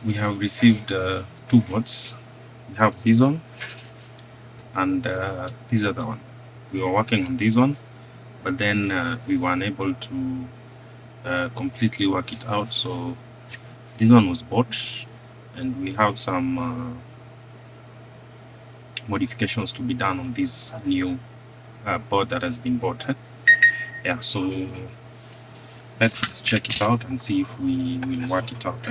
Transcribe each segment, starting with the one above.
we have received two boards. We have this one and this other one. We were working on this one, but then we were unable to completely work it out, so this one was bought, and we have some modifications to be done on this new board that has been bought. Yeah, so let's check it out and see if we will work it out.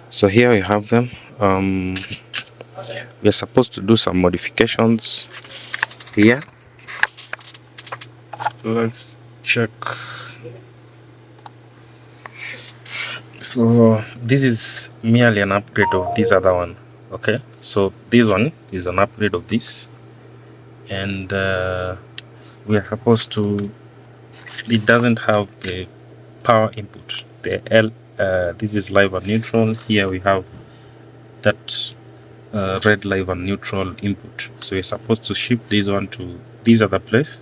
So here we have them. We are supposed to do some modifications here. Let's check. So this is merely an upgrade of this other one. Okay, so this one is an upgrade of this, and we are supposed to, it doesn't have the power input, the L. This is live and neutral. Here we have that red live and neutral input, so we're supposed to shift this one to this other place.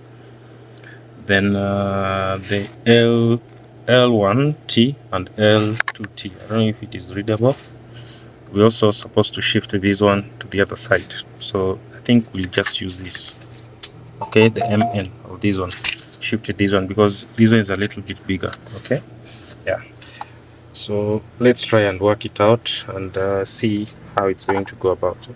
Then the L1T and L2T, I don't know if it is readable. We're also supposed to shift this one to the other side, so I think we'll just use this. Okay, the MN of this one, shift this one because this one is a little bit bigger. Okay, yeah, so let's try and work it out and see how it's going to go about.